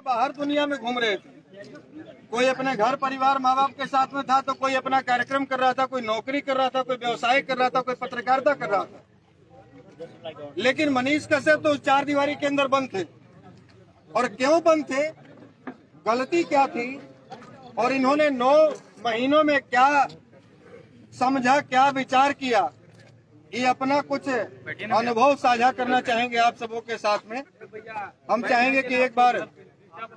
बाहर दुनिया में घूम रहे थे, कोई अपने घर परिवार माँ बाप के साथ में था, तो कोई अपना कार्यक्रम कर रहा था, कोई नौकरी कर रहा था, कोई व्यवसाय कर रहा था, कोई पत्रकारिता कर रहा था। लेकिन मनीष कश्यप तो चार दीवारी के अंदर बंद थे। और क्यों बंद थे, गलती क्या थी, और इन्होंने 9 महीनों में क्या समझा, क्या विचार किया, ये अपना कुछ अनुभव साझा करना चाहेंगे आप सबों के साथ में। हम चाहेंगे कि एक बार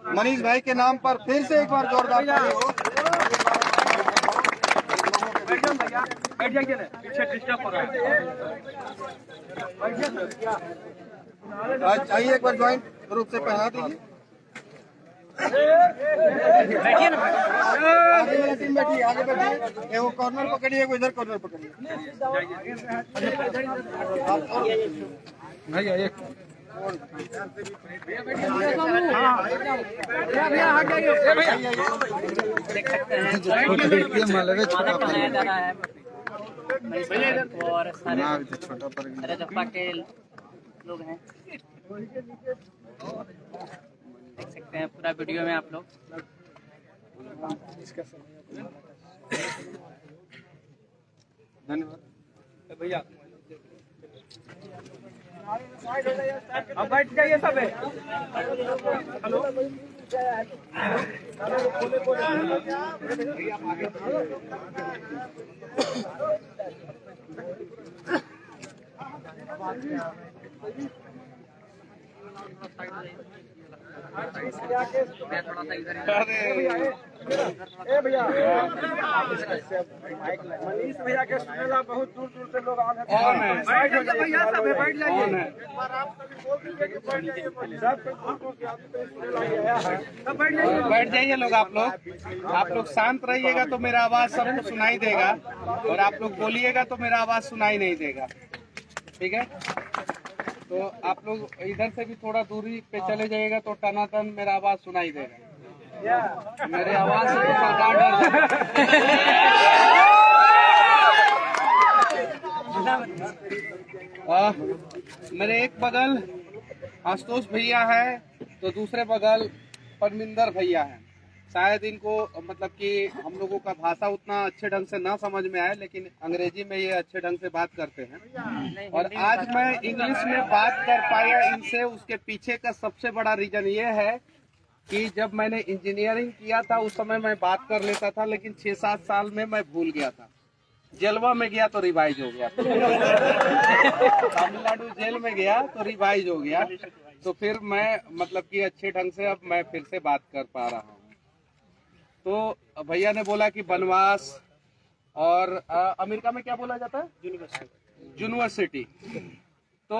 मनीष भाई के नाम पर फिर से एक बार जोरदार ताली हो। आइए एक बार ज्वाइंट रूप से पहना दीजिए। बैठिए ना, आगे वाला टीम बैठिए, आगे बैठिए। वो कॉर्नर पकड़िए, वो इधर कॉर्नर पकड़िए। भैया एक देख सकते हैं और सारे दफा के लोग हैं, देख सकते हैं पूरा वीडियो में आप लोग। धन्यवाद भैया। अब बैठ जाइए सब। हेलो थोड़ा सा इधर भैया, मनीष भैया के सुनेला बहुत दूर दूर से लोग आ बैठ जाइए लोग। आप लोग शांत रहिएगा तो मेरा आवाज सबको सुनाई देगा, और आप लोग बोलिएगा तो मेरा आवाज सुनाई नहीं देगा, ठीक है? तो आप लोग इधर से भी थोड़ा दूरी पे चले जाइएगा तो टनाटन मेरा आवाज सुनाई देगा। मेरे आवाज से तो सरकार डर। मेरे एक बगल आशुतोष भैया है, तो दूसरे बगल परमिंदर भैया है। शायद इनको मतलब कि हम लोगों का भाषा उतना अच्छे ढंग से ना समझ में आए, लेकिन अंग्रेजी में ये अच्छे ढंग से बात करते हैं। और आज मैं इंग्लिश में बात कर पाया इनसे, उसके पीछे का सबसे बड़ा रीजन ये है कि जब मैंने इंजीनियरिंग किया था उस समय मैं बात कर लेता था, लेकिन 6-7 साल में मैं भूल गया था। जेलवा में गया तो रिवाइज हो गया, तमिलनाडु जेल में गया तो रिवाइज हो गया। तो फिर मैं मतलब कि अच्छे ढंग से अब मैं फिर से बात कर पा रहा हूँ। तो भैया ने बोला कि बनवास और अमेरिका में क्या बोला जाता है, यूनिवर्सिटी। तो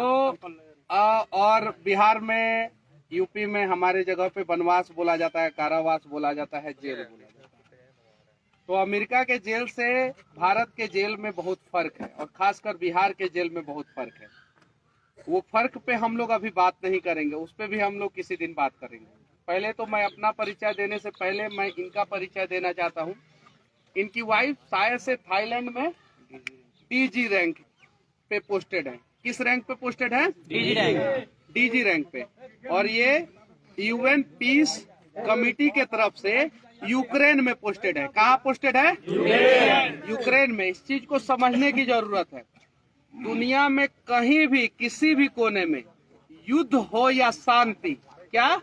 और बिहार में, यूपी में हमारे जगह पे बनवास बोला जाता है, कारावास बोला जाता है, जेल बोला जाता है। तो अमेरिका के जेल से भारत के जेल में बहुत फर्क है, और खासकर बिहार के जेल में बहुत फर्क है। वो फर्क पे हम लोग अभी बात नहीं करेंगे, उस पे भी हम लोग किसी दिन बात करेंगे। पहले तो मैं अपना परिचय देने से पहले मैं इनका परिचय देना चाहता हूँ। इनकी वाइफ शायद से थाईलैंड में डीजी रैंक पे पोस्टेड है। किस रैंक पे पोस्टेड है? डीजी रैंक पे। और ये यूएन पीस कमिटी के तरफ से यूक्रेन में पोस्टेड है। कहाँ पोस्टेड है? यूक्रेन में। इस चीज को समझने की जरूरत है। दुनिया में कहीं भी किसी भी कोने में युद्ध हो या शांति, क्या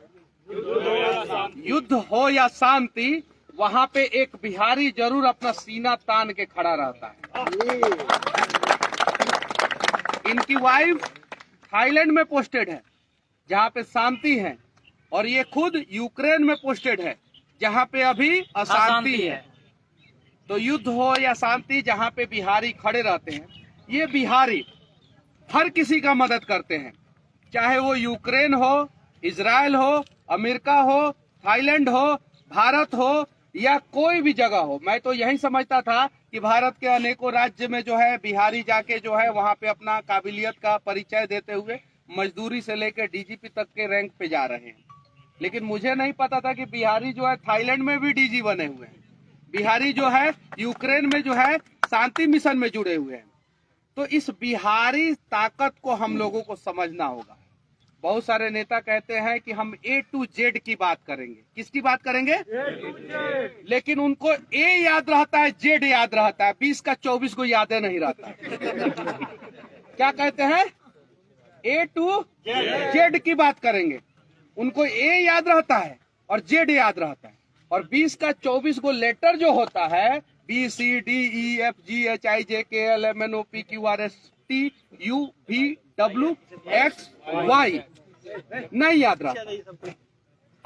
युद्ध हो या शांति, वहाँ पे एक बिहारी जरूर अपना सीना तान के खड़ा रहता है। इनकी वाइफ थाईलैंड में पोस्टेड है जहाँ पे शांति है, और ये खुद यूक्रेन में पोस्टेड है जहाँ पे अभी अशांति है। तो युद्ध हो या शांति, जहाँ पे बिहारी खड़े रहते हैं, ये बिहारी हर किसी का मदद करते हैं, चाहे वो यूक्रेन हो, इजराइल हो, अमेरिका हो, थाईलैंड हो, भारत हो, या कोई भी जगह हो। मैं तो यही समझता था कि भारत के अनेकों राज्य में जो है बिहारी जाके जो है वहाँ पे अपना काबिलियत का परिचय देते हुए मजदूरी से लेकर डीजीपी तक के रैंक पे जा रहे हैं। लेकिन मुझे नहीं पता था कि बिहारी जो है थाईलैंड में भी डीजी बने हुए हैं, बिहारी जो है यूक्रेन में जो है शांति मिशन में जुड़े हुए हैं। तो इस बिहारी ताकत को हम लोगों को समझना होगा। बहुत सारे नेता कहते हैं कि हम A to Z की बात करेंगे। किसकी बात करेंगे? लेकिन उनको A याद रहता है, Z याद रहता है, 20 का 24 को याद नहीं रहता। क्या कहते हैं? A to Z की बात करेंगे। उनको A याद रहता है और Z याद रहता है, और 20 का 24 को लेटर जो होता है BCDEFGHIJKLMNOPQRSTUVWXY नहीं याद रहा।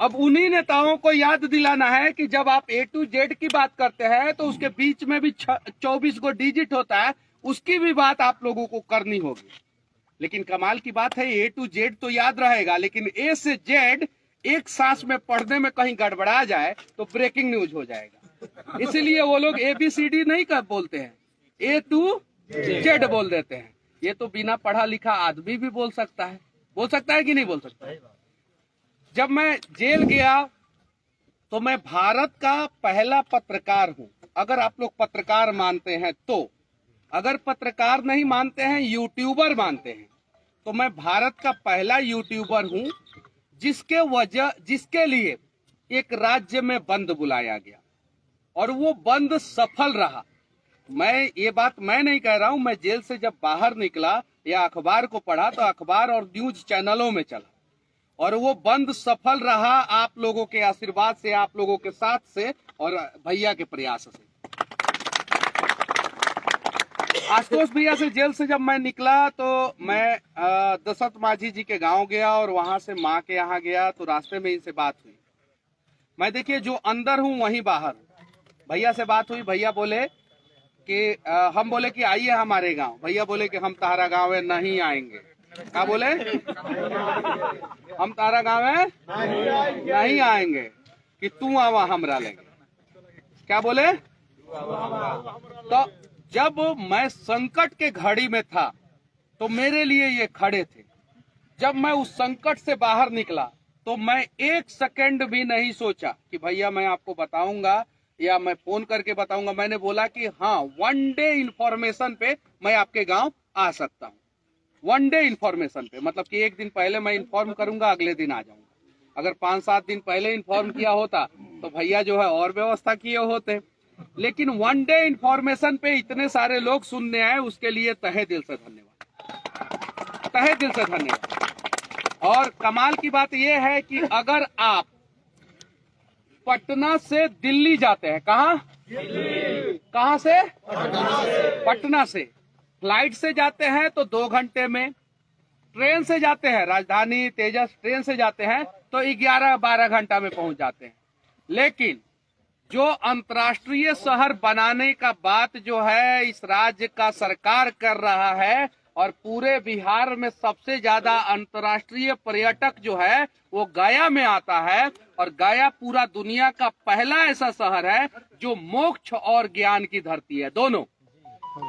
अब उन्हीं नेताओं को याद दिलाना है कि जब आप A to Z की बात करते हैं तो उसके बीच में भी 24 को डिजिट होता है, उसकी भी बात आप लोगों को करनी होगी। लेकिन कमाल की बात है, A to Z तो याद रहेगा, लेकिन A से Z एक सांस में पढ़ने में कहीं गड़बड़ा जाए तो ब्रेकिंग न्यूज हो जाएगा। इसीलिए वो लोग ABCD नहीं कर बोलते हैं, A to Z बोल देते हैं। ये तो बिना पढ़ा लिखा आदमी भी बोल सकता है कि नहीं बोल सकता? जब मैं जेल गया तो मैं भारत का पहला पत्रकार हूं, अगर आप लोग पत्रकार मानते हैं तो। अगर पत्रकार नहीं मानते हैं, यूट्यूबर मानते हैं, तो मैं भारत का पहला यूट्यूबर हूं जिसके लिए एक राज्य में बंद बुलाया गया और वो बंद सफल रहा। ये बात मैं नहीं कह रहा हूं, मैं जेल से जब बाहर निकला या अखबार को पढ़ा तो अखबार और न्यूज चैनलों में चला, और वो बंद सफल रहा आप लोगों के आशीर्वाद से, आप लोगों के साथ से और भैया के प्रयास से। आशुतोष भैया से जेल से जब मैं निकला तो मैं दशरथ माझी जी के गांव गया और वहां से माँ के यहाँ गया, तो रास्ते में इनसे बात हुई। मैं देखिए जो अंदर हूँ वहीं बाहर। भैया से बात हुई, भैया बोले कि हम बोले कि आइए हमारे गांव। भैया बोले कि हम तारा गांव में नहीं आएंगे। क्या बोले? हम तारा गांव में नहीं आएंगे, कि तू आवा हमरा लेंगे। क्या बोले? तो जब मैं संकट के घड़ी में था तो मेरे लिए ये खड़े थे। जब मैं उस संकट से बाहर निकला तो मैं एक सेकंड भी नहीं सोचा कि भैया मैं आपको बताऊंगा या मैं फोन करके बताऊंगा। मैंने बोला कि हाँ, वन डे इन्फॉर्मेशन पे मैं आपके गांव आ सकता हूँ। वन डे इन्फॉर्मेशन पे मतलब कि एक दिन पहले मैं इन्फॉर्म करूंगा, अगले दिन आ जाऊंगा। अगर 5-7 दिन पहले इन्फॉर्म किया होता तो भैया जो है और व्यवस्था किए होते। लेकिन वन डे इन्फॉर्मेशन पे इतने सारे लोग सुनने आए, उसके लिए तहे दिल से धन्यवाद, तहे दिल से धन्यवाद। और कमाल की बात यह है कि अगर आप पटना से दिल्ली जाते हैं, कहाँ से? पटना से फ्लाइट से जाते हैं तो 2 घंटे में, ट्रेन से जाते हैं, राजधानी तेजस ट्रेन से जाते हैं तो 11-12 घंटा में पहुंच जाते हैं। लेकिन जो अंतर्राष्ट्रीय शहर बनाने का बात जो है इस राज्य का सरकार कर रहा है, और पूरे बिहार में सबसे ज्यादा अंतर्राष्ट्रीय पर्यटक जो है वो गया में आता है, और गया पूरा दुनिया का पहला ऐसा शहर है जो मोक्ष और ज्ञान की धरती है, दोनों।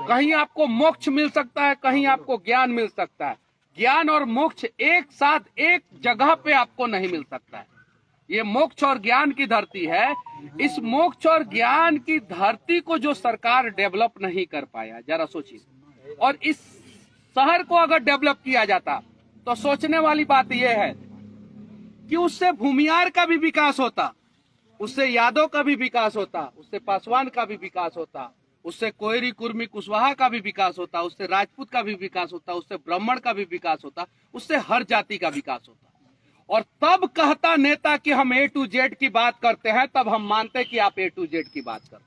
कहीं आपको मोक्ष मिल सकता है, कहीं आपको ज्ञान मिल सकता है। ज्ञान और मोक्ष एक साथ एक जगह पे आपको नहीं मिल सकता है। ये मोक्ष और ज्ञान की धरती है। इस मोक्ष और ज्ञान की धरती को जो सरकार डेवलप नहीं कर पाया, जरा सोचिए। और इस शहर को अगर डेवलप किया जाता तो सोचने वाली बात यह है कि उससे भूमियार का भी विकास होता, उससे यादव का भी विकास होता, उससे पासवान का भी विकास होता, उससे कोयरी कुर्मी कुशवाहा का भी विकास होता, उससे राजपूत का भी विकास होता, उससे ब्राह्मण का भी विकास होता, उससे हर जाति का विकास होता। और तब कहता नेता कि हम A to Z की बात करते हैं, तब हम मानते कि आप A to Z की बात करते हैं।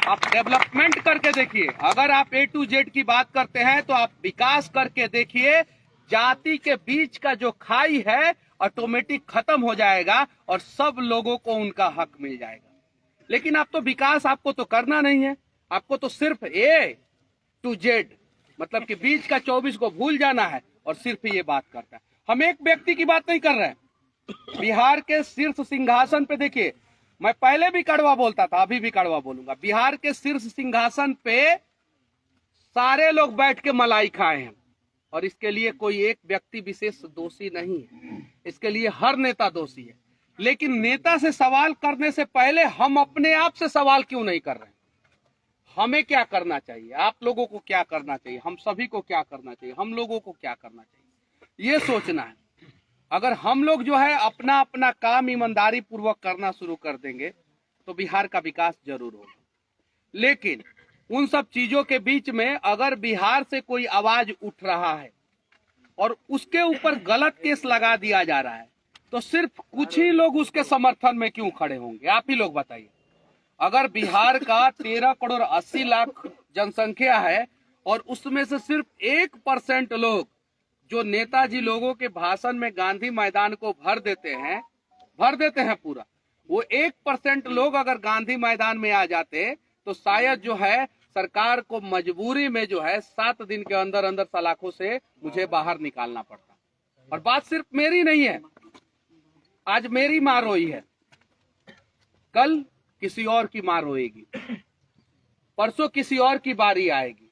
आप डेवलपमेंट करके देखिए। अगर आप A to Z की बात करते हैं तो आप विकास करके देखिए। जाति के बीच का जो खाई है ऑटोमेटिक खत्म हो जाएगा और सब लोगों को उनका हक मिल जाएगा। लेकिन आप तो विकास आपको तो करना नहीं है, आपको तो सिर्फ A to Z मतलब कि बीच का 24 को भूल जाना है और सिर्फ ये बात करता है। हम एक व्यक्ति की बात नहीं कर रहे हैं। बिहार के शीर्ष सिंहासन पे देखिए, मैं पहले भी कड़वा बोलता था, अभी भी कड़वा बोलूंगा। बिहार के शीर्ष सिंहासन पे सारे लोग बैठ के मलाई खाए हैं, और इसके लिए कोई एक व्यक्ति विशेष दोषी नहीं है, इसके लिए हर नेता दोषी है। लेकिन नेता से सवाल करने से पहले हम अपने आप से सवाल क्यों नहीं कर रहे हैं? हमें क्या करना चाहिए, आप लोगों को क्या करना चाहिए, हम सभी को क्या करना चाहिए, हम लोगों को क्या करना चाहिए, ये सोचना है। अगर हम लोग जो है अपना अपना काम ईमानदारी पूर्वक करना शुरू कर देंगे तो बिहार का विकास जरूर होगा। लेकिन उन सब चीजों के बीच में अगर बिहार से कोई आवाज उठ रहा है और उसके ऊपर गलत केस लगा दिया जा रहा है तो सिर्फ कुछ ही लोग उसके समर्थन में क्यों खड़े होंगे, आप ही लोग बताइए। अगर बिहार का 13 करोड़ 80 लाख जनसंख्या है और उसमें से सिर्फ 1% लोग जो नेताजी लोगों के भाषण में गांधी मैदान को भर देते हैं पूरा, वो 1% लोग अगर गांधी मैदान में आ जाते तो शायद जो है सरकार को मजबूरी में जो है 7 दिन के अंदर अंदर सलाखों से मुझे बाहर निकालना पड़ता। और बात सिर्फ मेरी नहीं है, आज मेरी मां रोई है, कल किसी और की मां रोएगी, परसों किसी और की बारी आएगी,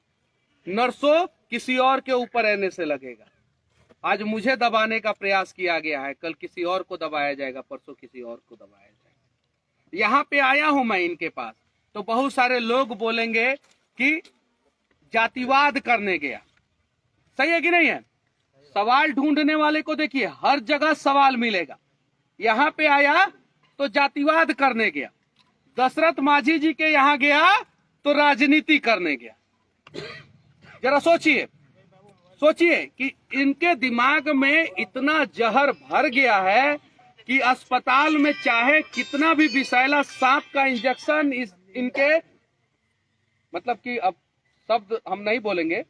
नरसों किसी और के ऊपर रहने से लगेगा। आज मुझे दबाने का प्रयास किया गया है, कल किसी और को दबाया जाएगा, परसों किसी और को दबाया जाएगा। यहाँ पे आया हूं मैं इनके पास तो बहुत सारे लोग बोलेंगे कि जातिवाद करने गया, सही है कि नहीं है? सवाल ढूंढने वाले को देखिए हर जगह सवाल मिलेगा। यहाँ पे आया तो जातिवाद करने गया, दशरथ मांझी जी के यहाँ गया तो राजनीति करने गया। जरा सोचिए कि इनके दिमाग में इतना जहर भर गया है कि अस्पताल में चाहे कितना भी विषैला सांप का इंजेक्शन इनके मतलब कि अब शब्द हम नहीं बोलेंगे,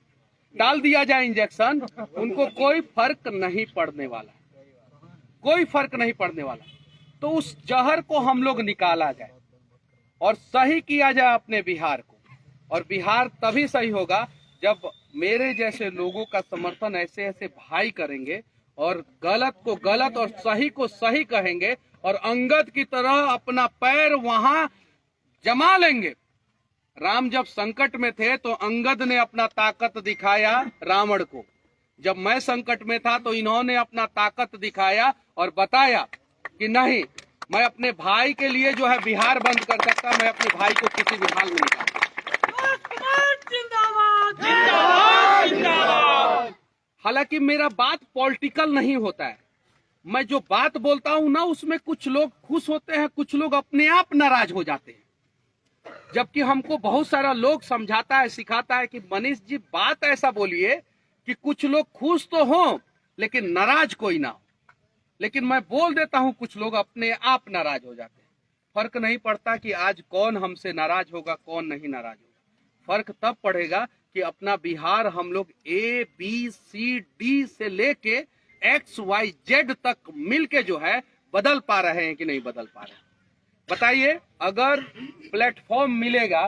डाल दिया जाए इंजेक्शन, उनको कोई फर्क नहीं पड़ने वाला, कोई फर्क नहीं पड़ने वाला। तो उस जहर को हम लोग निकाला जाए और सही किया जाए अपने बिहार को। और बिहार तभी सही होगा जब मेरे जैसे लोगों का समर्थन ऐसे ऐसे भाई करेंगे और गलत को गलत और सही को सही कहेंगे और अंगद की तरह अपना पैर वहां जमा लेंगे। राम जब संकट में थे तो अंगद ने अपना ताकत दिखाया रावण को, जब मैं संकट में था तो इन्होंने अपना ताकत दिखाया और बताया कि नहीं, मैं अपने भाई के लिए जो है बिहार बंद कर सकता, मैं अपने भाई को किसी भी हाल में निकाल। हालांकि मेरा बात पॉलिटिकल नहीं होता है, मैं जो बात बोलता हूं ना उसमें कुछ लोग खुश होते हैं, कुछ लोग अपने आप नाराज हो जाते हैं। जबकि हमको बहुत सारा लोग समझाता है, सिखाता है कि मनीष जी बात ऐसा बोलिए कि कुछ लोग खुश तो हों लेकिन नाराज कोई ना हो। लेकिन मैं बोल देता हूं कुछ लोग अपने आप नाराज हो जाते हैं। फर्क नहीं पड़ता कि आज कौन हमसे नाराज होगा कौन नहीं नाराज होगा, फर्क तब पड़ेगा कि अपना बिहार हम लोग ABCD से लेके XYZ तक मिलके जो है बदल पा रहे हैं कि नहीं बदल पा रहे हैं। बताइए, अगर प्लेटफॉर्म मिलेगा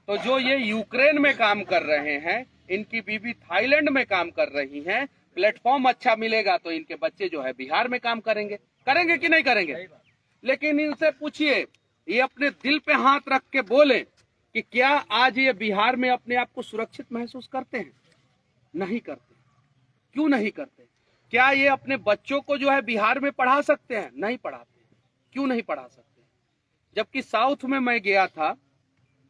तो जो ये यूक्रेन में काम कर रहे हैं, इनकी बीवी थाईलैंड में काम कर रही हैं, प्लेटफॉर्म अच्छा मिलेगा तो इनके बच्चे जो है बिहार में काम करेंगे कि नहीं करेंगे? लेकिन इनसे पूछिए, ये अपने दिल पे हाथ रख के बोले कि क्या आज ये बिहार में अपने आप को सुरक्षित महसूस करते हैं? नहीं करते। क्यों नहीं करते? क्या ये अपने बच्चों को जो है बिहार में पढ़ा सकते हैं? नहीं पढ़ाते। क्यों नहीं पढ़ा सकते? जबकि साउथ में मैं गया था,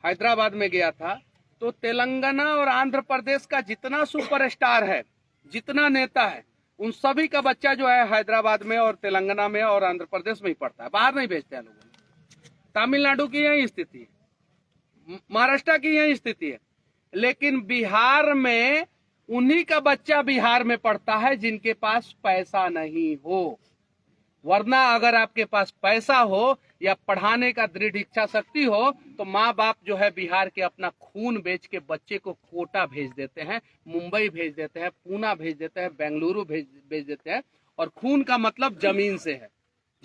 हैदराबाद में गया था, तो तेलंगाना और आंध्र प्रदेश का जितना सुपरस्टार है, जितना नेता है, उन सभी का बच्चा जो है हैदराबाद में और तेलंगाना में और आंध्र प्रदेश में ही पढ़ता है, बाहर नहीं भेजते हैं लोगों। तमिलनाडु की यही स्थिति है, महाराष्ट्र की यही स्थिति है। लेकिन बिहार में उन्हीं का बच्चा बिहार में पढ़ता है जिनके पास पैसा नहीं हो। वरना अगर आपके पास पैसा हो या पढ़ाने का दृढ़ इच्छा शक्ति हो तो माँ बाप जो है बिहार के अपना खून बेच के बच्चे को कोटा भेज देते हैं, मुंबई भेज देते हैं, पूना भेज देते हैं, बेंगलुरु भेज देते हैं। और खून का मतलब जमीन से है,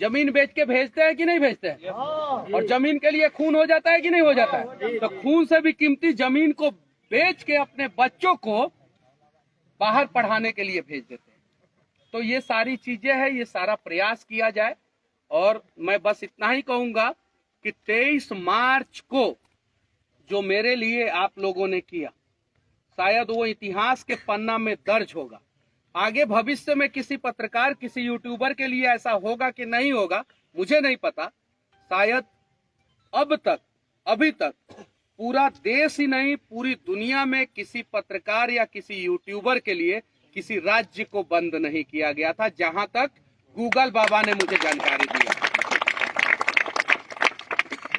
जमीन बेच के भेजते हैं कि नहीं भेजते हैं? और जमीन के लिए खून हो जाता है कि नहीं हो जाता है? तो खून से भी कीमती जमीन को बेच के अपने बच्चों को बाहर पढ़ाने के लिए भेज देते हैं। तो ये सारी चीजें हैं, ये सारा प्रयास किया जाए। और मैं बस इतना ही कहूंगा कि 23 मार्च को जो मेरे लिए आप लोगों ने किया, शायद वो इतिहास के पन्ना में दर्ज होगा। आगे भविष्य में किसी पत्रकार, किसी यूट्यूबर के लिए ऐसा होगा कि नहीं होगा, मुझे नहीं पता। शायद अभी तक पूरा देश ही नहीं पूरी दुनिया में किसी पत्रकार या किसी यूट्यूबर के लिए किसी राज्य को बंद नहीं किया गया था, जहां तक गूगल बाबा ने मुझे जानकारी दिया।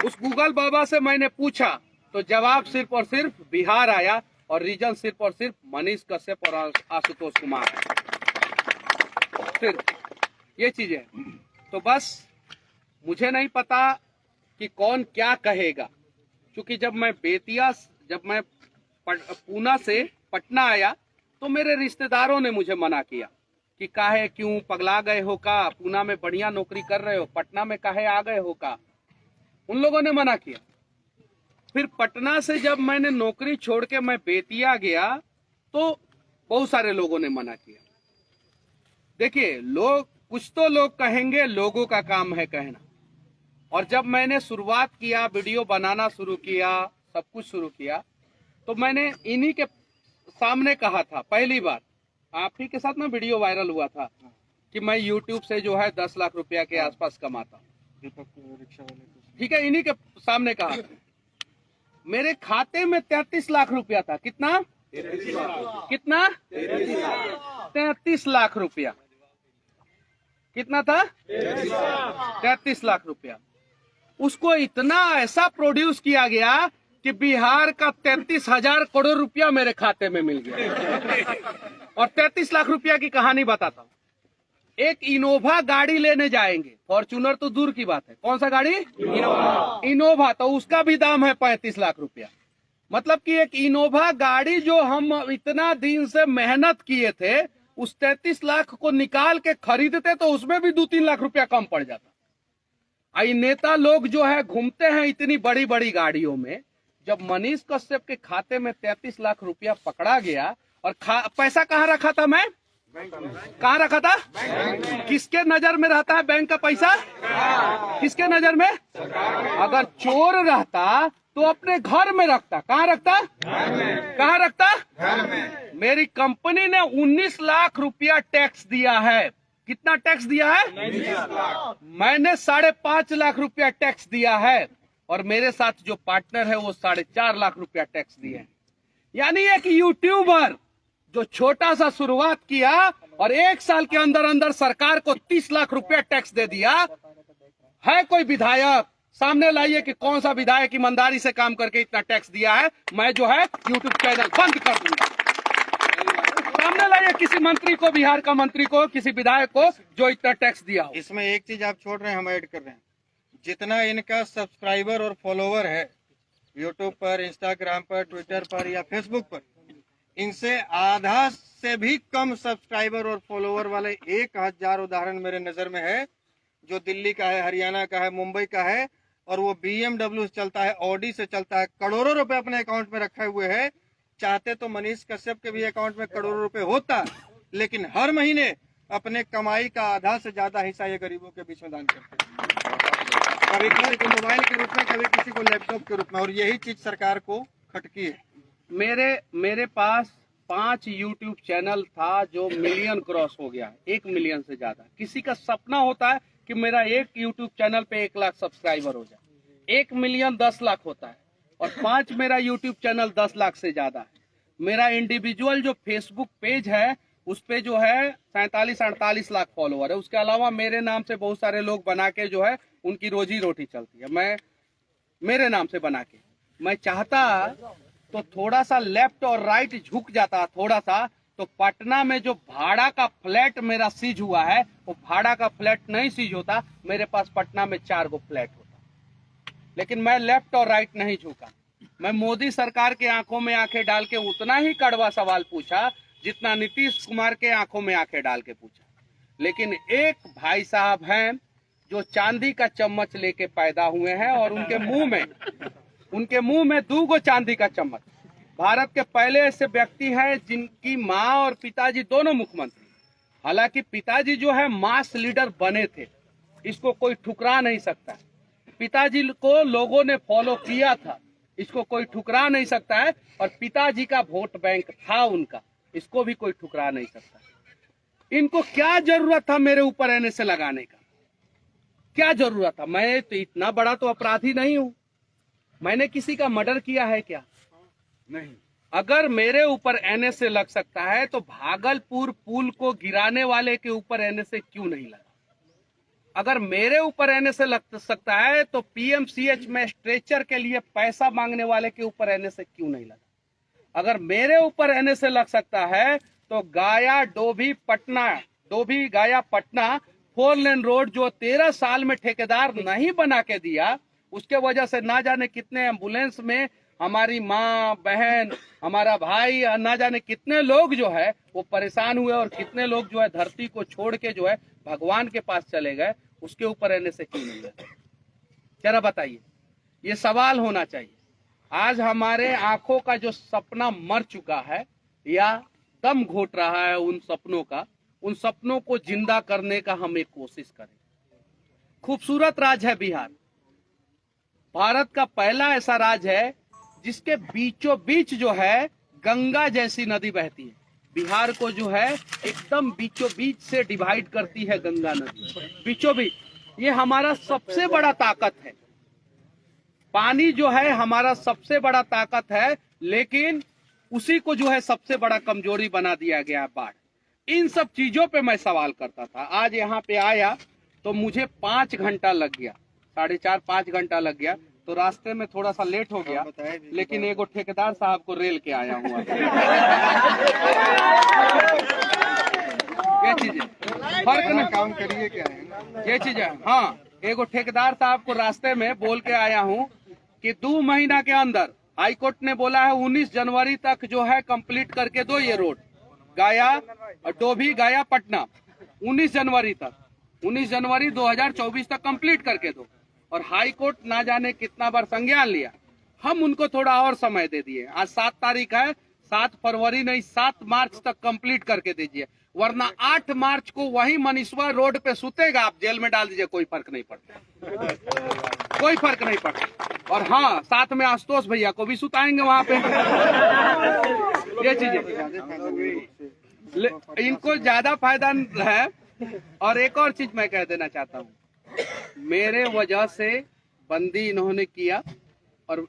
उस गूगल बाबा से मैंने पूछा तो जवाब सिर्फ और सिर्फ बिहार आया, और रीजन सिर्फ और सिर्फ मनीष कश्यप और आशुतोष कुमार है। सिर्फ ये चीजें, तो बस मुझे नहीं पता कि कौन क्या कहेगा, क्योंकि जब मैं पूना से पटना आया तो मेरे रिश्तेदारों ने मुझे मना किया कि काहे क्यों पगला गए हो का, पूना में बढ़िया नौकरी कर रहे हो, पटना में काहे आ गए हो का, उन लोगों ने मना किया। फिर पटना से जब मैंने नौकरी छोड़ के मैं बेतिया गया तो बहुत सारे लोगों ने मना किया। देखिए, कुछ तो लोग कहेंगे, लोगों का काम है कहना। और जब मैंने शुरुआत किया, वीडियो बनाना शुरू किया, सब कुछ शुरू किया, तो मैंने इन्हीं के सामने कहा था, पहली बार आप ही के साथ ना वीडियो वायरल हुआ था कि मैं YouTube से जो है 10 लाख रुपया के आसपास कमाता हूँ, ठीक है। इन्हीं के सामने कहा, मेरे खाते में 33 लाख रुपया था। कितना 33 लाख रुपया। कितना था? 33 लाख रुपया। उसको इतना ऐसा प्रोड्यूस किया गया कि बिहार का 33,000 करोड़ रुपया मेरे खाते में मिल गया। और 33 लाख रुपया की कहानी बताता हूँ। एक इनोवा गाड़ी लेने जाएंगे, फॉर्च्यूनर तो दूर की बात है, कौन सा गाड़ी? इनोवा, तो उसका भी दाम है 35 लाख रुपया। मतलब कि एक इनोवा गाड़ी जो हम इतना दिन से मेहनत किए थे, उस 33 लाख को निकाल के खरीदते तो उसमें भी 2-3 लाख रुपया कम पड़ जाता। आई नेता लोग जो है घूमते हैं इतनी बड़ी बड़ी गाड़ियों में। जब मनीष कश्यप के खाते में 33 लाख रुपया पकड़ा गया, और पैसा कहाँ रखा था? मैं कहाँ रखा था? किसके नजर में रहता है बैंक का पैसा? किसके नजर में? अगर चोर रहता तो अपने घर में रखता। कहाँ रखता? कहाँ रखता? मेरी कंपनी ने 19 लाख रुपया टैक्स दिया है। कितना टैक्स दिया है? मैंने 5.5 लाख रुपया टैक्स दिया है, और मेरे साथ जो पार्टनर है वो 4.5 लाख रुपया टैक्स दिए हैं। यानी एक यूट्यूबर जो छोटा सा शुरुआत किया और 1 साल के अंदर अंदर सरकार को 30 लाख रुपया टैक्स दे दिया। है कोई विधायक? सामने लाइए कि कौन सा विधायक ईमानदारी से काम करके इतना टैक्स दिया है। मैं जो है यूट्यूब चैनल बंद कर दूंगा। सामने लाइए किसी मंत्री को, बिहार का मंत्री को, किसी विधायक को जो इतना टैक्स दिया हो। इसमें एक चीज आप छोड़ रहे हैं, हम ऐड कर रहे हैं। जितना इनका सब्सक्राइबर और फॉलोवर है यूट्यूब पर, इंस्टाग्राम पर, ट्विटर पर या फेसबुक पर, इनसे आधा से भी कम सब्सक्राइबर और फॉलोवर वाले 1000 उदाहरण मेरे नजर में है, जो दिल्ली का है, हरियाणा का है, मुंबई का है, और वो BMW से चलता है, ऑडी से चलता है, करोड़ों रुपए अपने अकाउंट में रखे हुए हैं। चाहते तो मनीष कश्यप के भी अकाउंट में करोड़ों रुपए होता, लेकिन हर महीने अपने कमाई का आधा से ज्यादा हिस्सा ये गरीबों के बीच में दान करते हैं। कभी किसी को मोबाइल के रूप में, कभी किसी को लैपटॉप के रूप में, और यही चीज सरकार को खटकी है। मेरे पास 5 YouTube चैनल था जो मिलियन क्रॉस हो गया, 1 मिलियन से ज्यादा। किसी का सपना होता है कि मेरा एक YouTube चैनल पे 1 लाख सब्सक्राइबर हो जाए। 1 मिलियन 10 लाख होता है, और 5 मेरा YouTube चैनल 10 लाख से ज्यादा है। मेरा इंडिविजुअल जो फेसबुक पेज है उस पे जो है 47-48 लाख फॉलोअर है। उसके अलावा मेरे नाम से बहुत सारे लोग बना के जो है उनकी रोजी रोटी चलती है। मैं मेरे नाम से बना के, मैं चाहता तो थोड़ा सा लेफ्ट और राइट झुक जाता, थोड़ा सा, तो पटना में जो भाड़ा का फ्लैट मेरा सीज हुआ है, वो भाड़ा का फ्लैट नहीं सीज होता, मेरे पास पटना में 4 गो फ्लैट होता। लेकिन मैं लेफ्ट और राइट नहीं झुका। मैं मोदी सरकार के आंखों में आंखें डाल के उतना ही कड़वा सवाल पूछा जितना नीतीश कुमार के आंखों में आंखें डाल के पूछा। लेकिन एक भाई साहब हैं जो चांदी का चम्मच लेके पैदा हुए हैं, और उनके मुंह में 2 गो चांदी का चम्मच। भारत के पहले ऐसे व्यक्ति हैं जिनकी माँ और पिताजी दोनों मुख्यमंत्री। हालांकि पिताजी जो है मास लीडर बने थे, इसको कोई ठुकरा नहीं सकता। पिताजी को लोगों ने फॉलो किया था, इसको कोई ठुकरा नहीं सकता है। और पिताजी का वोट बैंक था उनका, इसको भी कोई ठुकरा नहीं सकता। इनको क्या जरूरत था मेरे ऊपर NSA लगाने का? क्या जरूरत था? मैं तो इतना बड़ा तो अपराधी नहीं हूं। मैंने किसी का मर्डर किया है क्या? नहीं। अगर मेरे ऊपर एनएसए लग सकता है तो भागलपुर पुल को गिराने वाले के ऊपर एनएसए क्यों नहीं लगा? अगर मेरे ऊपर एनएसए लग सकता है तो पीएमसीएच में स्ट्रेचर के लिए पैसा मांगने वाले के ऊपर एनएसए क्यों नहीं लगा? अगर मेरे ऊपर एनएसए लग सकता है तो गाया डोभी गाया पटना 4 लेन रोड जो 13 साल में ठेकेदार नहीं बना के दिया, उसके वजह से ना जाने कितने एम्बुलेंस में हमारी माँ बहन, हमारा भाई, ना जाने कितने लोग जो है वो परेशान हुए और कितने लोग जो है धरती को छोड़ के जो है भगवान के पास चले गए, उसके ऊपर एनएसए क्यों नहीं लगा? जरा बताइए, ये सवाल होना चाहिए। आज हमारे आंखों का जो सपना मर चुका है या दम घोट रहा है उन सपनों को जिंदा करने का हम एक कोशिश करें। खूबसूरत राज्य है बिहार, भारत का पहला ऐसा राज्य है जिसके बीचों बीच जो है गंगा जैसी नदी बहती है। बिहार को जो है एकदम बीचों बीच से डिवाइड करती है गंगा नदी, बीचों बीच। ये हमारा सबसे बड़ा ताकत है, पानी जो है हमारा सबसे बड़ा ताकत है, लेकिन उसी को जो है सबसे बड़ा कमजोरी बना दिया गया बाढ़। इन सब चीजों पे मैं सवाल करता था। आज यहाँ पे आया तो मुझे 5 घंटा लग गया, 4.5-5 घंटा लग गया। तो रास्ते में थोड़ा सा लेट हो गया, लेकिन एगो ठेकेदार साहब को रेल के आया हुआ। ये चीज फर्क ना काम करिए क्या है ये चीज है। हाँ, एगो ठेकेदार साहब को रास्ते में बोल के आया हूँ कि 2 महीना के अंदर हाई कोर्ट ने बोला है 19 जनवरी तक जो है कंप्लीट करके दो ये रोड गाया डोभी गाया पटना। 19 जनवरी 2024 तक कंप्लीट करके दो। और हाई कोर्ट ना जाने कितना बार संज्ञान लिया, हम उनको थोड़ा और समय दे दिए। आज 7 तारीख है, 7 फरवरी नहीं 7 मार्च तक कंप्लीट करके दीजिए, वरना 8 मार्च को वही मनीषवा रोड पे सुतेगा, आप जेल में डाल दीजिए, कोई फर्क नहीं पड़ता, कोई फर्क नहीं पड़ता। और हाँ, साथ में आशुतोष भैया को भी सुताएंगे वहां पे। ये चीजें इनको ज्यादा फायदा है। और एक और चीज मैं कह देना चाहता हूँ, मेरे वजह से बंदी इन्होंने किया और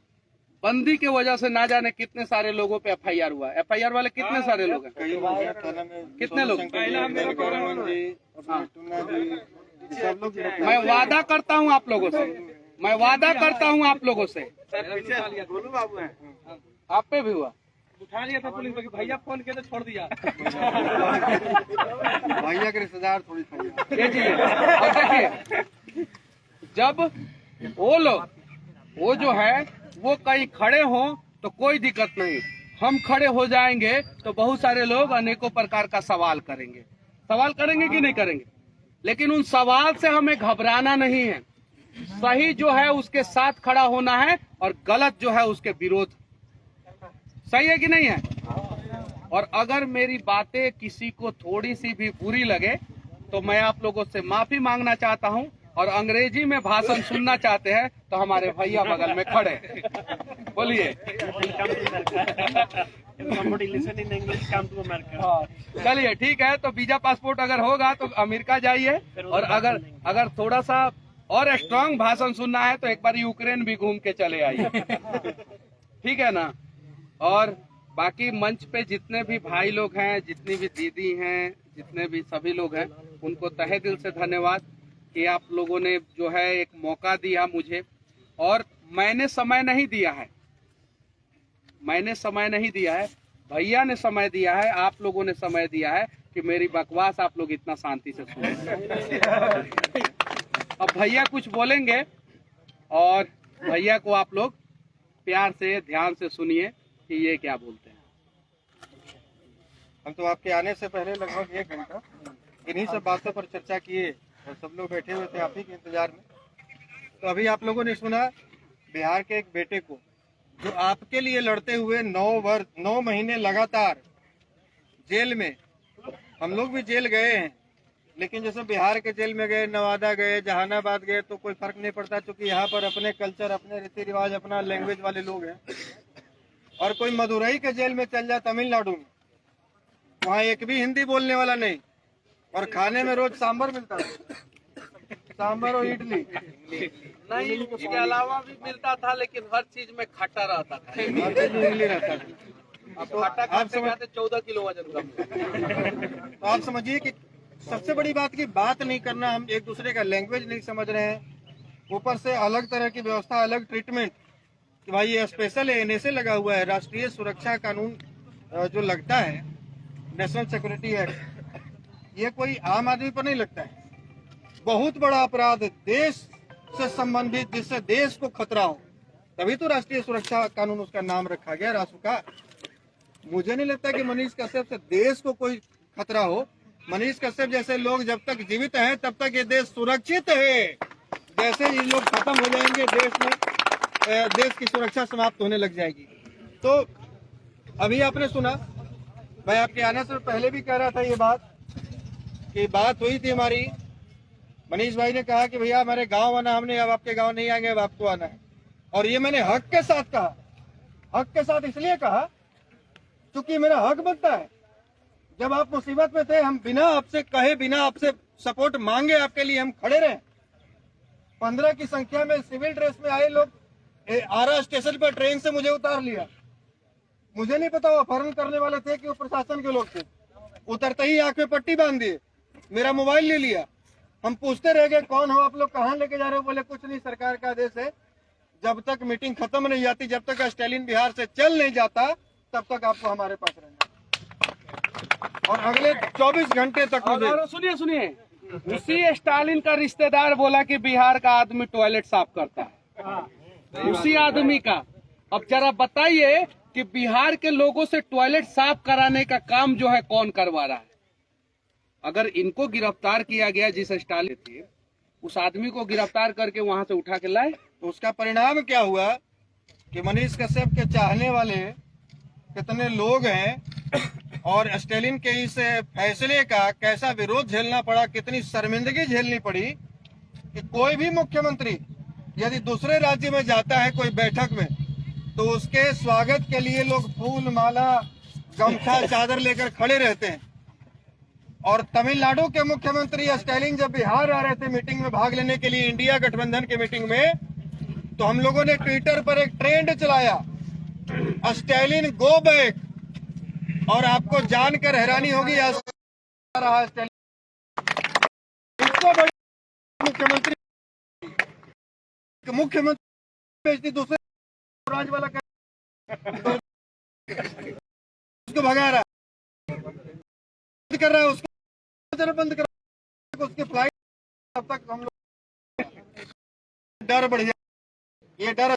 बंदी के वजह से ना जाने कितने सारे लोगों पे एफआईआर हुआ। एफआईआर वाले कितने सारे लोग हैं, कितने लोग? सब लोग मैं वादा करता हूं आप लोगों से, मैं वादा करता हूं आप लोगों से। गोलू बाबू हैं, आप पे भी हुआ? उठा लिया था पुलिस में, भैया फोन किया तो छोड़ दिया। भैया के रिश्तेदार थोड़ी था ये चीज है। और देखिए, जब वो लोग वो जो है वो कहीं खड़े हो तो कोई दिक्कत नहीं, हम खड़े हो जाएंगे तो बहुत सारे लोग अनेकों प्रकार का सवाल करेंगे कि नहीं करेंगे, लेकिन उन सवाल से हमें घबराना नहीं है। सही जो है उसके साथ खड़ा होना है और गलत जो है उसके विरोध। सही है कि नहीं है? और अगर मेरी बातें किसी को थोड़ी सी भी बुरी लगे तो मैं आप लोगों से माफी मांगना चाहता हूं। और अंग्रेजी में भाषण सुनना चाहते हैं तो हमारे भैया बगल में खड़े, बोलिए। चलिए ठीक है, तो वीजा पासपोर्ट अगर होगा तो अमेरिका जाइए, और अगर थोड़ा सा और स्ट्रांग भाषण सुनना है तो एक बार यूक्रेन भी घूम के चले आइए, ठीक है ना। और बाकी मंच पे जितने भी भाई लोग हैं, जितनी भी दीदी हैं, जितने भी सभी लोग हैं, उनको तहे दिल से धन्यवाद कि आप लोगों ने जो है एक मौका दिया मुझे। और मैंने समय नहीं दिया है, भैया ने समय दिया है, आप लोगों ने समय दिया है कि मेरी बकवास आप लोग इतना शांति से सुने। अब भैया कुछ बोलेंगे और भैया को आप लोग प्यार से ध्यान से सुनिए कि ये क्या बोलते हैं। हम तो आपके आने से पहले लगभग 1 घंटा इन्हीं सब बातों पर चर्चा किए और सब लोग बैठे हुए थे आप ही के इंतजार में। तो अभी आप लोगों ने सुना बिहार के एक बेटे को जो आपके लिए लड़ते हुए 9 महीने लगातार जेल में, हम लोग भी जेल गए हैं, लेकिन जैसे बिहार के जेल में गए, नवादा गए, जहानाबाद गए तो कोई फर्क नहीं पड़ता, क्योंकि यहाँ पर अपने कल्चर, अपने रीति रिवाज, अपना लैंग्वेज वाले लोग हैं। और कोई मदुरई के जेल में चल जाए तमिलनाडु में, वहाँ एक भी हिंदी बोलने वाला नहीं, और खाने में रोज सांभर मिलता है। सांभर और इडली। नहीं, उसके अलावा भी मिलता था, लेकिन हर चीज में खट्टा रहता था। हर चीज में इडली रहता था। अब खट्टा खाते खाते 14 किलो वजन कम। तो आप समझिए कि सबसे बड़ी बात की बात नहीं करना, हम एक दूसरे का लैंग्वेज नहीं समझ रहे हैं, ऊपर से अलग तरह की व्यवस्था, अलग ट्रीटमेंट कि भाई ये स्पेशल एनएसए लगा हुआ है, राष्ट्रीय सुरक्षा कानून जो लगता है, नेशनल सिक्योरिटी एक्ट, ये कोई आम आदमी पर नहीं लगता है। बहुत बड़ा अपराध, देश से संबंधित, जिससे देश को खतरा हो, तभी तो राष्ट्रीय सुरक्षा कानून उसका नाम रखा गया रासु का। मुझे नहीं लगता कि मनीष कश्यप से देश को कोई खतरा हो। मनीष कश्यप जैसे लोग जब तक जीवित हैं तब तक ये देश सुरक्षित है। जैसे ये लोग खत्म हो जाएंगे, देश में देश की सुरक्षा समाप्त होने लग जाएगी। तो अभी आपने सुना, मैं आपके आने से पहले भी कह रहा था ये बात, कि बात हुई थी हमारी, मनीष भाई ने कहा कि भैया हमारे गांव आना, हमने अब आपके गांव नहीं आएंगे, अब आपको आना है। और ये मैंने हक के साथ कहा। हक के साथ इसलिए कहा क्योंकि मेरा हक बनता है। जब आप मुसीबत में थे, हम बिना आपसे कहे, बिना आपसे सपोर्ट मांगे आपके लिए हम खड़े रहे। 15 की संख्या में सिविल ड्रेस में आए लोग आरा स्टेशन पर ट्रेन से मुझे उतार लिया। मुझे नहीं पता वो अपहरण करने वाले थे कि वो प्रशासन के लोग थे। उतरते ही आंख में पट्टी बांध दिए, मेरा मोबाइल ले लिया। हम पूछते रह गए कौन हो आप लोग, कहाँ लेके जा रहे हो? बोले कुछ नहीं, सरकार का आदेश है, जब तक मीटिंग खत्म नहीं जाती, जब तक स्टालिन बिहार से चल नहीं जाता, तब तक आपको हमारे पास रहना। और अगले 24 घंटे तक और सुनिए सुनिए, उसी स्टालिन का रिश्तेदार बोला कि बिहार का आदमी टॉयलेट साफ करता है, उसी आदमी का। अब जरा बताइए कि बिहार के लोगों से टॉयलेट साफ कराने का काम जो है कौन करवा रहा है? अगर इनको गिरफ्तार किया गया, जिस स्टालिन थे उस आदमी को गिरफ्तार करके वहां से उठा के लाए, तो उसका परिणाम क्या हुआ कि मनीष कश्यप के चाहने वाले कितने लोग हैं, और स्टालिन के इस फैसले का कैसा विरोध झेलना पड़ा, कितनी शर्मिंदगी झेलनी पड़ी कि कोई भी मुख्यमंत्री यदि दूसरे राज्य में जाता है कोई बैठक में, तो उसके स्वागत के लिए लोग फूल माला, गमछा, चादर लेकर खड़े रहते हैं। और तमिलनाडु के मुख्यमंत्री स्टालिन जब बिहार आ रहे थे मीटिंग में भाग लेने के लिए, इंडिया गठबंधन के मीटिंग में, तो हम लोगों ने ट्विटर पर एक ट्रेंड चलाया, स्टालिन गो बैक। और आपको जानकर हैरानी होगी, रहा स्टालिन इसको बड़ी मुख्यमंत्री भेजती दूसरे राज्य वाला उसको भगा रहा कर रहा है, उसको बंद कर, उसकी फ्लाइट, तब तक हम लोग डर बढ़ जाए। ये डर,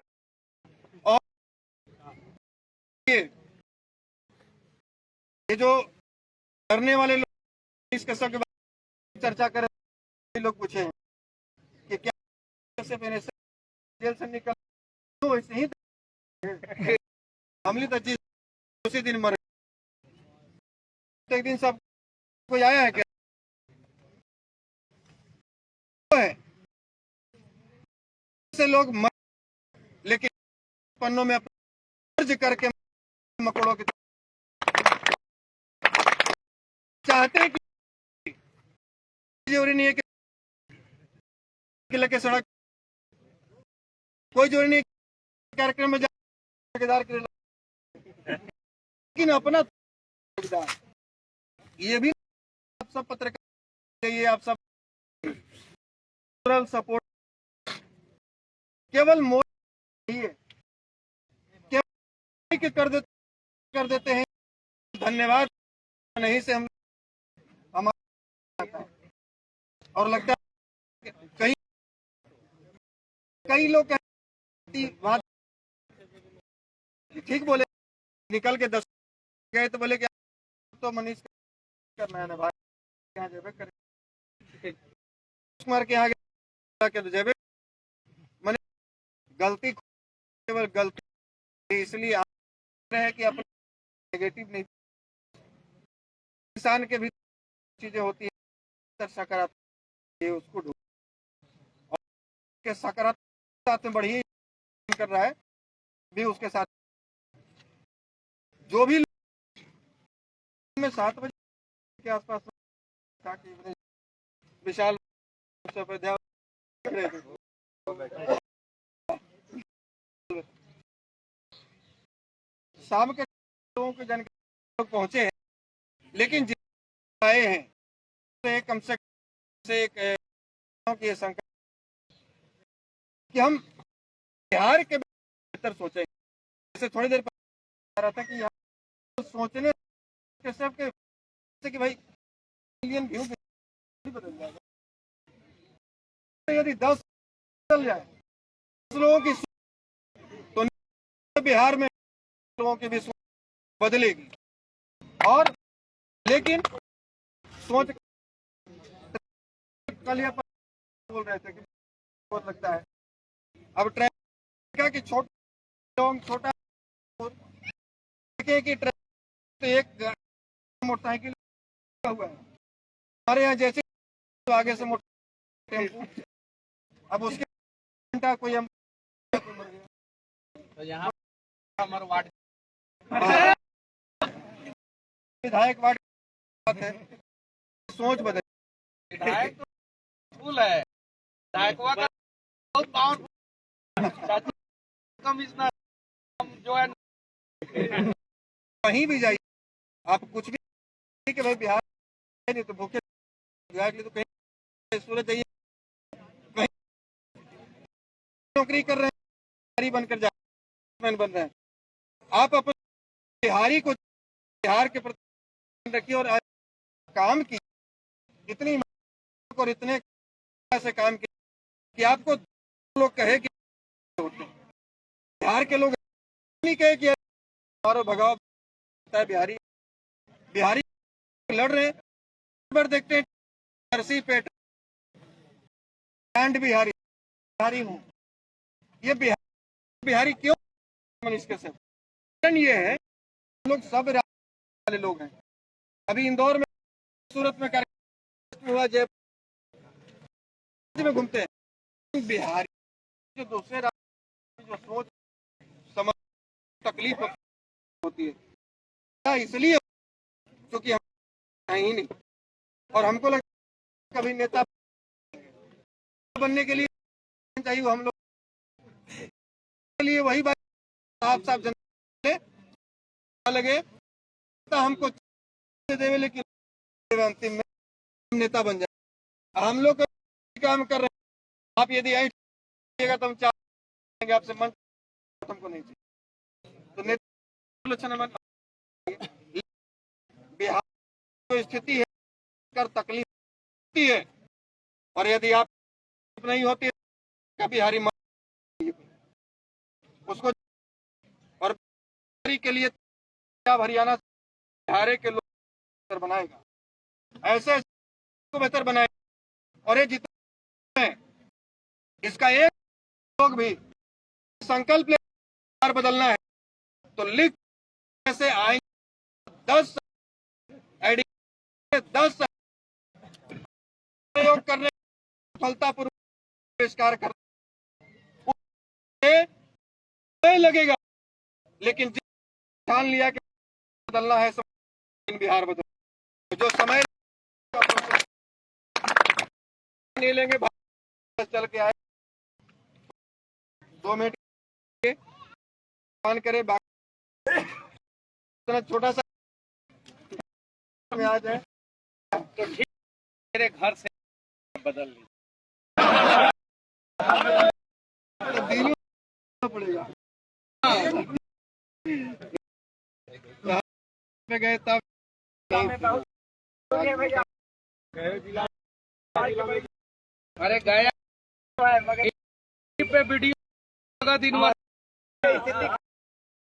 और ये जो डरने वाले लोग इस कसम के बारे में चर्चा कर रहे, लोग पूछे कि क्या जेल से निकल, तो ऐसे ही हमली तो चीज उसी दिन मर, एक दिन सब कोई आया है क्या? है से लोग मर, लेकिन पन्नों में दर्ज करके मकोड़ों की चाहते हैं कि जरूरी नहीं है कि लगे सड़क, कोई जरूरी नहीं कार्यक्रम में ठेकेदार के लिए, लेकिन अपना ये भी आप सब पत्रकार, ये आप सब सपोर्ट केवल मोदी है, केवल कर देते हैं, धन्यवाद नहीं से हम हमारा, और लगता है कई लोग ठीक बोले, निकल के 10 गए तो बोले क्या तो मनीष करना है ना भाई, यहाँ जेबे कर कुमार के यहाँ के तो जेबे, मैंने गलती केवल गलती इसलिए आ रहे हैं कि अपने नेगेटिव नहीं, इंसान के भी चीजें होती है सकारात्मक, उसको ढूंढ और के सकारात्मक साथ में बढ़िया कर रहा है भी, उसके साथ जो भी में 7 बजे के आसपास विशाल रहे थे। शाम के लोगों के जानकारी लोग पहुंचे हैं, लेकिन जितने आए हैं तो कम से कम से एक की शंका कि हम बिहार के बेहतर सोचें। जैसे थोड़ी देर पहले आ रहा था कि यहाँ सोचने के सब के कि भाई मिलियन व्यू बदल जाएगा। तो यदि 10 चल जाए 10 लोगों की तो बिहार में लोगों की भी सोच बदलेगी। और लेकिन सोच कल यहाँ पर बोल रहे थे कि बहुत लगता है अब ट्रैफिक की छोटा कि ट्रैफिक तो एक मोटरसाइकिल हुआ है हमारे यहाँ जैसे तो आगे से मोटर अब उसके घंटा कोई हम तो यहाँ हमारा वार्ड विधायक वार्ड है, सोच बदल। विधायक तो फुल है, विधायक का बहुत पावरफुल कमिश्नर जो है कहीं भी जाइए आप कुछ भी कि भाई बिहार नहीं तो भूखे बिहार के लिए तो कहीं सूरत जाइए कहीं नौकरी कर रहे हैं बनकर बन रहे हैं। आप अपने बिहारी को बिहार के प्रति रखिए और काम की इतनी और इतने से काम किया कि आपको लोग कहे कि बिहार के लोग नहीं कहे कि मारो भगाओ बिहारी बिहारी लड़ रहे हैं देखते हैं पेट एंड बिहारी हूँ ये बिहारी क्यों इसके से ये है लोग सब राज्य वाले लोग हैं। अभी इंदौर में सूरत में कार्यक्रम हुआ जयपुर में घूमते हैं बिहारी जो दूसरे राज्य जो सोच समझ तकलीफ होती है इसलिए क्योंकि हम है ही नहीं और हमको लगता कभी नेता बनने के लिए चाहिए हम लोग के लिए वही बात साफ जनता लगे तो हमको देवे लेकिन अंतिम में नेता बन जाए। हम लोग काम कर रहे हैं आप यदि आइएगा तो हम चाहेंगे आपसे मन हमको नहीं चाहिए तो नेता बिहार जो स्थिति है कर तकलीफ होती है और यदि आप नहीं होती है बिहारी उसको और के लिए हरियाणा बिहार के लोग बनाएगा ऐसे को बेहतर बनाएगा और ये जितना है इसका एक लोग भी संकल्प ले बदलना है तो लिख से आएंगे 10 प्रयोग करने सफलतापूर्वक आविष्कार कर लगेगा लेकिन ठान लिया कि बदलना है बिहार बदल जो समय नहीं लेंगे चल के आए 2 मिनट मान करे इतना छोटा सा में आ जाए तो ठीक मेरे घर से बदल ली तो दिनों पड़ेगा पे गए तब अरे गया पे वीडियो दिन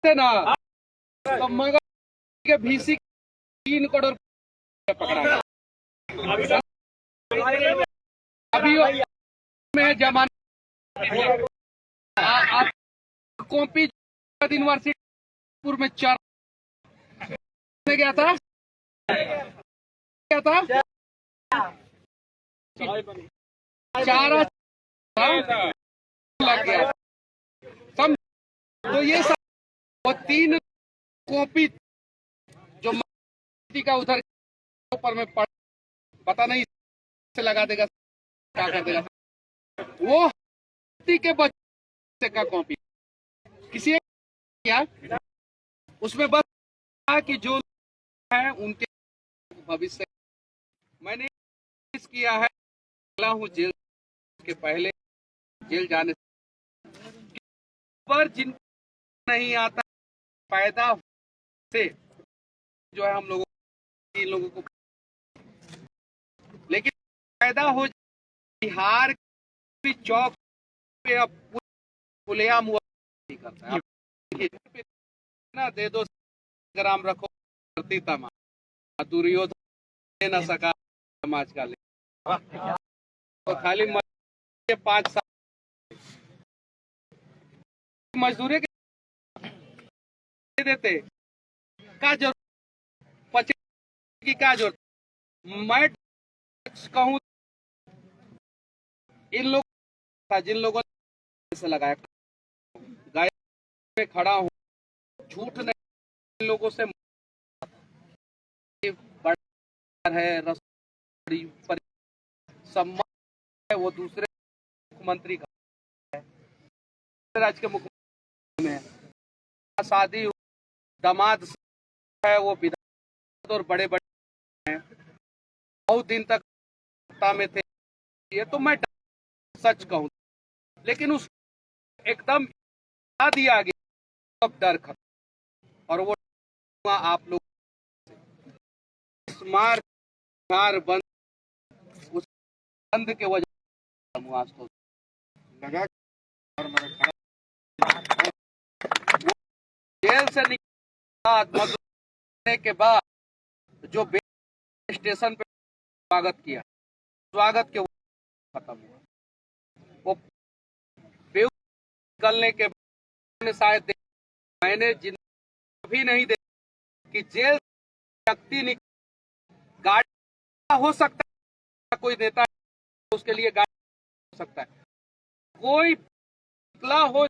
ना तो मगर के भीसी 3 करोड़ पकड़ा अभी में जमाना आप कॉपी यूनिवर्सिटी में 4 गया था चारा लग गया समझ तो ये सब वो 3 कॉपी जो का उधर ऊपर में पता नहीं से लगा देगा क्या कर देगा वो व्यक्ति के बच्चे का कॉपी किसी एक किया, उसमें बस कहा कि जो है उनके भविष्य। मैंने इस किया है, निकला हूँ जेल के पहले, जेल जाने पर जिन नहीं आता फायदा से जो है हम लोगों इन लोगों को, लेकिन फायदा हो बिहार की चौक पे अब खुलेआम हुआ नहीं करता है। अब ना दे दो ग्राम रखो करती तमाम दुर्योधन दे न सका समाज का ले तो खाली 5 साल मजदूरी के देते का जरूरत, 50 की क्या जरूरत। मैं कहूँ इन लोग जिन लोगों ने से लगाया गाय में खड़ा हूँ, झूठ नहीं, इन लोगों से बड़ा है रसोई पर सम्मान है, वो दूसरे मुख्यमंत्री का है, राज्य के मुख्यमंत्री में शादी दामाद है, वो विधायक और बड़े बड़े हैं, बहुत दिन तक सत्ता में थे। ये तो मैं सच कहूँ, लेकिन उस एकदम दिया गया अब डर खत्म, और वो आप लोग मार बंद उस बंद के वजह आज तो लगा जेल से निकलने के बाद जो स्टेशन पे स्वागत किया, स्वागत के खत्म हुआ। वो निकलने के बाद शायद मैंने जिन भी नहीं देखा कि जेल व्यक्ति गाड़ी हो सकता है, कोई नेता उसके लिए गाड़ी हो सकता है, कोई निकला हो